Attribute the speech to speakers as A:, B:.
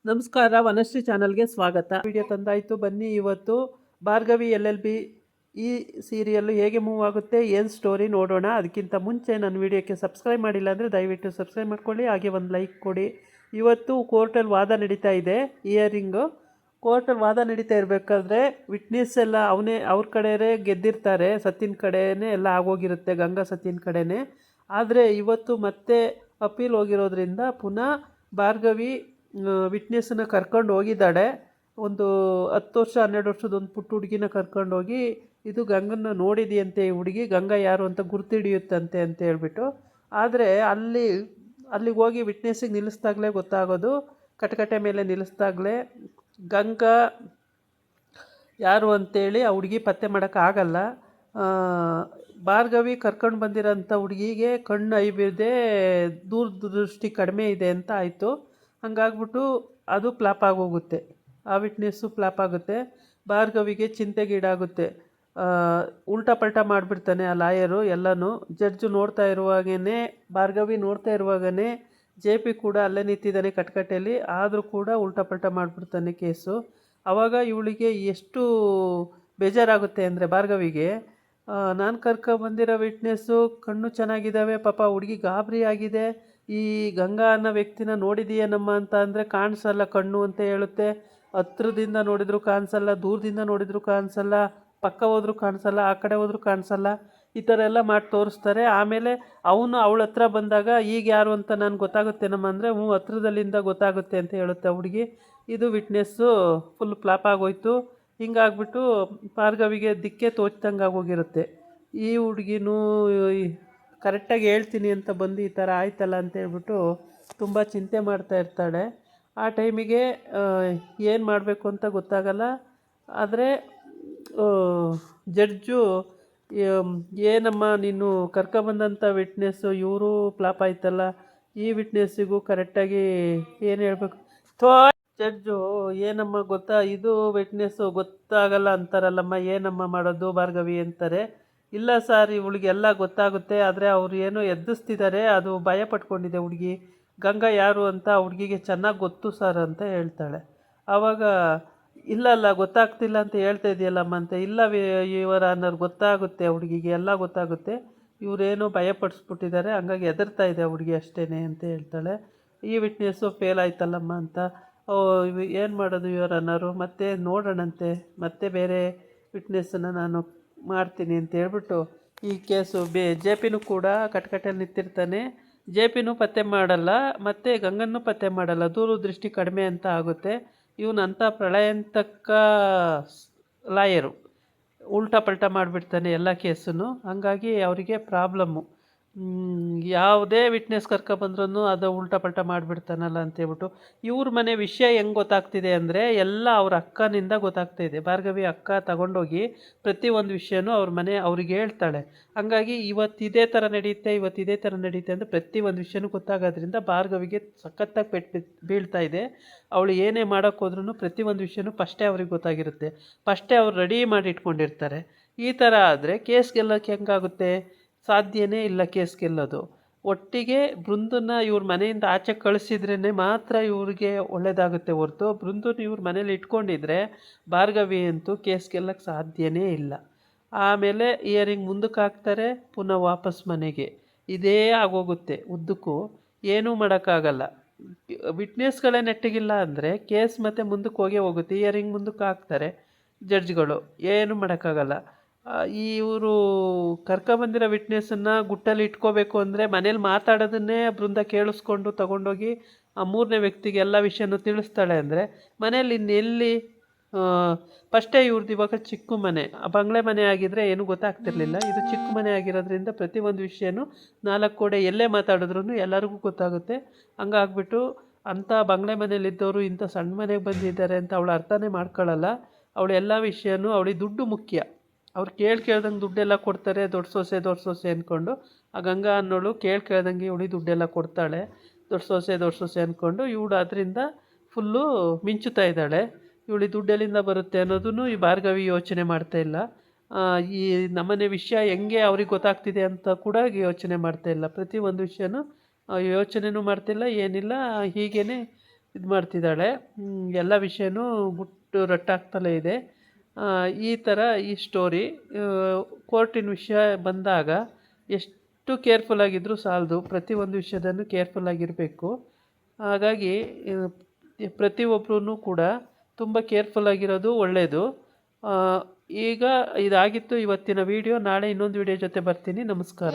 A: ನಮಸ್ಕಾರ, ವನಶ್ರೀ ಚಾನಲ್ಗೆ ಸ್ವಾಗತ. ವಿಡಿಯೋ ತಂದಾಯಿತು, ಬನ್ನಿ. ಇವತ್ತು ಭಾರ್ಗವಿ LLB ಈ ಸೀರಿಯಲ್ಲು ಹೇಗೆ ಮೂವ್ ಆಗುತ್ತೆ, ಏನು ಸ್ಟೋರಿ ನೋಡೋಣ. ಅದಕ್ಕಿಂತ ಮುಂಚೆ ನನ್ನ ವಿಡಿಯೋಕ್ಕೆ ಸಬ್ಸ್ಕ್ರೈಬ್ ಮಾಡಿಲ್ಲ ಅಂದರೆ ದಯವಿಟ್ಟು ಸಬ್ಸ್ಕ್ರೈಬ್ ಮಾಡ್ಕೊಳ್ಳಿ, ಹಾಗೆ ಒಂದು ಲೈಕ್ ಕೊಡಿ. ಇವತ್ತು ಕೋರ್ಟಲ್ಲಿ ವಾದ ನಡೀತಾ ಇದೆ, ಇಯರಿಂಗು. ಕೋರ್ಟಲ್ಲಿ ವಾದ ನಡೀತಾ ಇರಬೇಕಾದ್ರೆ ವಿಟ್ನೆಸ್ ಎಲ್ಲ ಅವ್ರ ಕಡೆಯೇ ಗೆದ್ದಿರ್ತಾರೆ, ಸತ್ಯನ ಕಡೆಯೇ ಎಲ್ಲ ಆಗೋಗಿರುತ್ತೆ, ಗಂಗಾ ಸತ್ಯನ ಕಡೆಯೇ. ಆದರೆ ಇವತ್ತು ಮತ್ತೆ ಅಪೀಲ್ ಹೋಗಿರೋದ್ರಿಂದ ಪುನಃ ಭಾರ್ಗವಿ ವಿಟ್ನೆಸ್ಸನ್ನ ಕರ್ಕೊಂಡು ಹೋಗಿದ್ದಾಳೆ. ಒಂದು 10 ವರ್ಷ 12 ವರ್ಷದ ಒಂದು ಪುಟ್ಟ ಹುಡುಗಿನ ಕರ್ಕೊಂಡೋಗಿ, ಇದು ಗಂಗನ್ನ ನೋಡಿದೆಯಂತೆ, ಈ ಹುಡುಗಿ ಗಂಗಾ ಯಾರು ಅಂತ ಗುರ್ತಿಡಿಯುತ್ತಂತೆ ಅಂತ ಹೇಳ್ಬಿಟ್ಟು. ಆದರೆ ಅಲ್ಲಿಗೆ ಹೋಗಿ ವಿಟ್ನೆಸ್ಸಿಗೆ ನಿಲ್ಲಿಸ್ದಾಗಲೇ ಗೊತ್ತಾಗೋದು, ಕಟಕಟೆ ಮೇಲೆ ನಿಲ್ಲಿಸ್ದಾಗಲೇ ಗಂಗಾ ಯಾರು ಅಂತೇಳಿ ಆ ಹುಡುಗಿ ಪತ್ತೆ ಮಾಡೋಕ್ಕಾಗಲ್ಲ. ಭಾರ್ಗವಿ ಕರ್ಕೊಂಡು ಬಂದಿರೋಂಥ ಹುಡುಗಿಗೆ ಕಣ್ಣು ಐಬಿದೆ, ದೂರದೃಷ್ಟಿ ಕಡಿಮೆ ಇದೆ ಅಂತ ಆಯಿತು. ಹಂಗಾಗ್ಬಿಟ್ಟು ಅದು ಫ್ಲಾಪ್ ಆಗೋಗುತ್ತೆ, ಆ ವಿಟ್ನೆಸ್ಸು ಫ್ಲಾಪ್ ಆಗುತ್ತೆ. ಭಾರ್ಗವಿಗೆ ಚಿಂತೆಗೀಡಾಗುತ್ತೆ. ಉಲ್ಟಾ ಪಲ್ಟಾ ಮಾಡಿಬಿಡ್ತಾನೆ ಆ ಲಾಯರು ಎಲ್ಲನೂ. ಜಡ್ಜು ನೋಡ್ತಾ ಇರುವಾಗೇ, ಭಾರ್ಗವಿ ನೋಡ್ತಾ ಇರುವಾಗನೇ JP ಕೂಡ ಅಲ್ಲೇ ನಿಂತಿದ್ದಾನೆ ಕಟ್ಕಟ್ಟೆಯಲ್ಲಿ, ಆದರೂ ಕೂಡ ಉಲ್ಟಾ ಪಲ್ಟಾ ಮಾಡಿಬಿಡ್ತಾನೆ ಕೇಸು. ಆವಾಗ ಇವಳಿಗೆ ಎಷ್ಟು ಬೇಜಾರಾಗುತ್ತೆ ಅಂದರೆ ಭಾರ್ಗವಿಗೆ, ನಾನು ಕರ್ಕೊಬಂದಿರೋ ವಿಟ್ನೆಸ್ಸು ಕಣ್ಣು ಚೆನ್ನಾಗಿದ್ದಾವೆ, ಪಾಪ ಹುಡುಗಿ ಗಾಬರಿ ಆಗಿದೆ, ಈ ಗಂಗಾ ಅನ್ನೋ ವ್ಯಕ್ತಿನ ನೋಡಿದೀಯನಮ್ಮ ಅಂತ ಅಂದರೆ ಕಾಣಿಸಲ್ಲ ಕಣ್ಣು ಅಂತ ಹೇಳುತ್ತೆ. ಹತ್ರದಿಂದ ನೋಡಿದ್ರು ಕಾಣಿಸಲ್ಲ, ದೂರದಿಂದ ನೋಡಿದ್ರು ಕಾಣಿಸಲ್ಲ, ಪಕ್ಕ ಹೋದ್ರೂ ಕಾಣಿಸಲ್ಲ, ಆ ಕಡೆ ಹೋದ್ರೂ ಕಾಣಿಸಲ್ಲ, ಈ ಥರ ಎಲ್ಲ ಮಾಡಿ ತೋರಿಸ್ತಾರೆ. ಆಮೇಲೆ ಅವಳ ಹತ್ರ ಬಂದಾಗ ಈಗ ಯಾರು ಅಂತ ನಾನು ಗೊತ್ತಾಗುತ್ತೇನಮ್ಮ ಅಂದರೆ, ಹತ್ರದಲ್ಲಿಂದ ಗೊತ್ತಾಗುತ್ತೆ ಅಂತ ಹೇಳುತ್ತೆ ಹುಡುಗಿ. ಇದು ವಿಟ್ನೆಸ್ಸು ಫುಲ್ ಫ್ಲಾಪ್ ಆಗೋಯ್ತು. ಹಿಂಗಾಗ್ಬಿಟ್ಟು ಭಾರ್ಗವಿಗೆ ದಿಕ್ಕೇ ತೋಚ್ದಂಗೆ ಆಗೋಗಿರುತ್ತೆ. ಈ ಹುಡುಗಿನೂ ಕರೆಕ್ಟಾಗಿ ಹೇಳ್ತೀನಿ ಅಂತ ಬಂದು ಈ ಥರ ಆಯ್ತಲ್ಲ ಅಂತ ಹೇಳ್ಬಿಟ್ಟು ತುಂಬ ಚಿಂತೆ ಮಾಡ್ತಾ ಇರ್ತಾಳೆ. ಆ ಟೈಮಿಗೆ ಏನು ಮಾಡಬೇಕು ಅಂತ ಗೊತ್ತಾಗಲ್ಲ. ಆದರೆ ಜಡ್ಜು, ಏನಮ್ಮ ನೀನು ಕರ್ಕೊಬಂದಂಥ ವಿಟ್ನೆಸ್ಸು ಇವರು ಫ್ಲಾಪ್ ಆಯ್ತಲ್ಲ, ಈ ವಿಟ್ನೆಸ್ಸಿಗೂ ಕರೆಕ್ಟಾಗಿ ಏನು ಹೇಳಬೇಕು. ಜಡ್ಜು, ಏನಮ್ಮ ಗೊತ್ತಾ, ಇದು ವಿಟ್ನೆಸ್ಸು ಗೊತ್ತಾಗಲ್ಲ ಅಂತಾರಲ್ಲಮ್ಮ, ಏನಮ್ಮ ಮಾಡೋದು ಭಾರ್ಗವಿ ಅಂತಾರೆ. ಇಲ್ಲ ಸರ್, ಇವಳಿಗೆಲ್ಲ ಗೊತ್ತಾಗುತ್ತೆ, ಆದರೆ ಅವರು ಏನೋ ಎದ್ದಿಸ್ತಿದ್ದಾರೆ, ಅದು ಭಯ ಪಟ್ಕೊಂಡಿದೆ ಹುಡುಗಿ, ಗಂಗಾ ಯಾರು ಅಂತ ಹುಡುಗಿಗೆ ಚೆನ್ನಾಗಿ ಗೊತ್ತು ಸರ್ ಅಂತ ಹೇಳ್ತಾಳೆ. ಆವಾಗ ಇಲ್ಲ ಗೊತ್ತಾಗ್ತಿಲ್ಲ ಅಂತ ಹೇಳ್ತಾ ಇದೆಯಲ್ಲಮ್ಮ ಅಂತ. ಇಲ್ಲ ಇವರ ಅನ್ನೋರು ಗೊತ್ತಾಗುತ್ತೆ, ಹುಡುಗಿಗೆ ಎಲ್ಲ ಗೊತ್ತಾಗುತ್ತೆ, ಇವರೇನೋ ಭಯಪಡಿಸ್ಬಿಟ್ಟಿದ್ದಾರೆ, ಹಂಗಾಗಿ ಹೆದರ್ತಾ ಇದೆ ಹುಡುಗಿ ಅಷ್ಟೇ ಅಂತ ಹೇಳ್ತಾಳೆ. ಈ ವಿಟ್ನೆಸ್ಸು ಫೇಲ್ ಆಯ್ತಲ್ಲಮ್ಮ ಅಂತ. ಏನು ಮಾಡೋದು ಇವರ ಅನ್ನೋರು, ಮತ್ತೆ ನೋಡೋಣಂತೆ, ಮತ್ತೆ ಬೇರೆ ವಿಟ್ನೆಸ್ಸನ್ನು ನಾನು ಮಾಡ್ತೀನಿ ಅಂತ ಹೇಳ್ಬಿಟ್ಟು ಈ ಕೇಸು JPನೂ ಕೂಡ ಕಟ್ಕಟ್ಟೆಯಲ್ಲಿ ನಿಂತಿರ್ತಾನೆ. JPನೂ ಪತ್ತೆ ಮಾಡಲ್ಲ, ಮತ್ತು ಗಂಗನ್ನೂ ಪತ್ತೆ ಮಾಡಲ್ಲ, ದೂರದೃಷ್ಟಿ ಕಡಿಮೆ ಅಂತ ಆಗುತ್ತೆ. ಇವನಂಥ ಪ್ರಳಯಂತಕ್ಕ ಲಾಯರು, ಉಲ್ಟಾ ಪಲ್ಟಾ ಮಾಡಿಬಿಡ್ತಾನೆ ಎಲ್ಲ ಕೇಸನ್ನು. ಹಂಗಾಗಿ ಅವರಿಗೆ ಪ್ರಾಬ್ಲಮ್ಮು. ಯಾವುದೇ ವಿಟ್ನೆಸ್ ಕರ್ಕೊಬಂದ್ರೂ ಅದು ಉಲ್ಟಾ ಪಲ್ಟಾ ಮಾಡಿಬಿಡ್ತಾನಲ್ಲ ಅಂತೇಳ್ಬಿಟ್ಟು. ಇವ್ರ ಮನೆ ವಿಷಯ ಹೆಂಗೆ ಗೊತ್ತಾಗ್ತಿದೆ ಅಂದರೆ, ಎಲ್ಲ ಅವ್ರ ಅಕ್ಕನಿಂದ ಗೊತ್ತಾಗ್ತಾ ಇದೆ. ಭಾರ್ಗವಿ ಅಕ್ಕ ತಗೊಂಡೋಗಿ ಪ್ರತಿ ಒಂದು ವಿಷಯನೂ ಅವ್ರ ಮನೆ ಅವ್ರಿಗೆ ಹೇಳ್ತಾಳೆ. ಹಂಗಾಗಿ ಇದೇ ಥರ ನಡೆಯುತ್ತೆ ಅಂತ ಪ್ರತಿ ಒಂದು ವಿಷಯನೂ ಗೊತ್ತಾಗೋದ್ರಿಂದ ಭಾರ್ಗವಿಗೆ ಸಖತ್ತಾಗಿ ಪೆಟ್ಟು ಬೀಳ್ತಾ ಇದೆ. ಅವಳು ಏನೇ ಮಾಡೋಕ್ಕೋದ್ರೂ ಪ್ರತಿ ಒಂದು ವಿಷಯನೂ ಫಸ್ಟೇ ಅವ್ರಿಗೆ ಗೊತ್ತಾಗಿರುತ್ತೆ, ಫಸ್ಟೇ ಅವ್ರು ರೆಡಿ ಮಾಡಿ ಇಟ್ಕೊಂಡಿರ್ತಾರೆ. ಈ ಥರ ಆದರೆ ಕೇಸ್ ಗೆಲ್ಲೋಕ್ಕೆ ಹೆಂಗಾಗುತ್ತೆ, ಸಾಧ್ಯನೇ ಇಲ್ಲ ಕೇಸ್ ಗೆಲ್ಲೋದು. ಒಟ್ಟಿಗೆ ಬೃಂದನ ಇವ್ರ ಮನೆಯಿಂದ ಆಚೆ ಕಳಿಸಿದ್ರೇ ಮಾತ್ರ ಇವ್ರಿಗೆ ಒಳ್ಳೆಯದಾಗುತ್ತೆ ಹೊರತು, ಬೃಂದನ ಇವ್ರ ಮನೇಲಿ ಇಟ್ಕೊಂಡಿದ್ರೆ ಭಾರ್ಗವಿ ಅಂತೂ ಕೇಸ್ ಗೆಲ್ಲಕ್ಕೆ ಸಾಧ್ಯನೇ ಇಲ್ಲ. ಆಮೇಲೆ ಇಯರಿಂಗ್ ಮುಂದಕ್ಕೆ ಹಾಕ್ತಾರೆ, ಪುನಃ ವಾಪಸ್ ಮನೆಗೆ. ಇದೇ ಆಗೋಗುತ್ತೆ ಉದ್ದಕ್ಕೂ, ಏನೂ ಮಾಡೋಕ್ಕಾಗಲ್ಲ. ವಿಟ್ನೆಸ್ಗಳೇ ನೆಟ್ಟಿಗಿಲ್ಲ ಅಂದರೆ ಕೇಸ್ ಮತ್ತೆ ಮುಂದಕ್ಕೆ ಹೋಗುತ್ತೆ. ಇಯರಿಂಗ್ ಮುಂದಕ್ಕೆ ಹಾಕ್ತಾರೆ ಜಡ್ಜ್ಗಳು, ಏನೂ ಮಾಡೋಕ್ಕಾಗಲ್ಲ. ಇವರು ಕರ್ಕೊಬಂದಿರೋ ವಿಟ್ನೆಸ್ಸನ್ನು ಗುಟ್ಟಲ್ಲಿ ಇಟ್ಕೋಬೇಕು ಅಂದರೆ ಮನೇಲಿ ಮಾತಾಡೋದನ್ನೇ ಬೃಂದ ಕೇಳಿಸ್ಕೊಂಡು ತಗೊಂಡೋಗಿ ಆ ಮೂರನೇ ವ್ಯಕ್ತಿಗೆ ಎಲ್ಲ ವಿಷಯನೂ ತಿಳಿಸ್ತಾಳೆ ಅಂದರೆ ಮನೇಲಿ ಇನ್ನೆಲ್ಲಿ. ಫಸ್ಟೇ ಇವ್ರದ್ದು ಇವಾಗ ಚಿಕ್ಕ ಮನೆ, ಬಂಗ್ಲೆ ಮನೆ ಆಗಿದ್ದರೆ ಏನೂ ಗೊತ್ತಾಗ್ತಿರ್ಲಿಲ್ಲ. ಇದು ಚಿಕ್ಕ ಮನೆ ಆಗಿರೋದ್ರಿಂದ ಪ್ರತಿಯೊಂದು ವಿಷಯನೂ 4 ಗೋಡೆ ಎಲ್ಲೇ ಮಾತಾಡಿದ್ರೂ ಎಲ್ಲರಿಗೂ ಗೊತ್ತಾಗುತ್ತೆ. ಹಂಗಾಗ್ಬಿಟ್ಟು ಅಂಥ ಬಂಗ್ಲೆ ಮನೇಲಿದ್ದವರು ಇಂಥ ಸಣ್ಣ ಮನೆಗೆ ಬಂದಿದ್ದಾರೆ ಅಂತ ಅವಳು ಅರ್ಥನೇ ಮಾಡ್ಕೊಳ್ಳಲ್ಲ. ಅವಳು ಎಲ್ಲ ವಿಷಯನೂ, ಅವಳಿಗೆ ದುಡ್ಡು ಮುಖ್ಯ. ಅವ್ರು ಕೇಳ್ದಂಗೆ ದುಡ್ಡೆಲ್ಲ ಕೊಡ್ತಾರೆ, ದೊಡ್ಡ ಸೊಸೆ ಅಂದ್ಕೊಂಡು. ಆ ಗಂಗಾ ಅನ್ನೋಳು ಕೇಳ್ದಂಗೆ ಇವಳಿ ದುಡ್ಡೆಲ್ಲ ಕೊಡ್ತಾಳೆ, ದೊಡ್ಡ ಸೊಸೆ ಅಂದ್ಕೊಂಡು. ಇವಳು ಅದರಿಂದ ಫುಲ್ಲು ಮಿಂಚುತ್ತಾ ಇದ್ದಾಳೆ. ಇವಳಿ ದುಡ್ಡೆಲ್ಲಿಂದ ಬರುತ್ತೆ ಅನ್ನೋದನ್ನು ಈ ಭಾರ್ಗವಿ ಯೋಚನೆ ಮಾಡ್ತಾಯಿಲ್ಲ. ಈ ನಮ್ಮನೆ ವಿಷಯ ಹೆಂಗೆ ಅವ್ರಿಗೆ ಗೊತ್ತಾಗ್ತಿದೆ ಅಂತ ಕೂಡ ಯೋಚನೆ ಮಾಡ್ತಾಯಿಲ್ಲ. ಪ್ರತಿಯೊಂದು ವಿಷಯನೂ ಯೋಚನೆನೂ ಮಾಡ್ತಿಲ್ಲ, ಏನಿಲ್ಲ. ಹೀಗೇ ಇದು ಮಾಡ್ತಿದ್ದಾಳೆ. ಎಲ್ಲ ವಿಷಯನೂ ಗುಟ್ಟು ರಟ್ಟಾಗ್ತಲೇ ಇದೆ. ಈ ಥರ ಈ ಸ್ಟೋರಿ. ಕೋರ್ಟಿನ ವಿಷಯ ಬಂದಾಗ ಎಷ್ಟು ಕೇರ್ಫುಲ್ಲಾಗಿದ್ದರೂ ಸಾಲದು, ಪ್ರತಿಯೊಂದು ವಿಷಯದಲ್ಲೂ ಕೇರ್ಫುಲ್ಲಾಗಿರಬೇಕು. ಹಾಗಾಗಿ ಪ್ರತಿಯೊಬ್ಬರೂ ಕೂಡ ತುಂಬ ಕೇರ್ಫುಲ್ಲಾಗಿರೋದು ಒಳ್ಳೆಯದು. ಈಗ ಇದಾಗಿತ್ತು ಇವತ್ತಿನ ವಿಡಿಯೋ. ನಾಳೆ ಇನ್ನೊಂದು ವಿಡಿಯೋ ಜೊತೆ ಬರ್ತೀನಿ. ನಮಸ್ಕಾರ.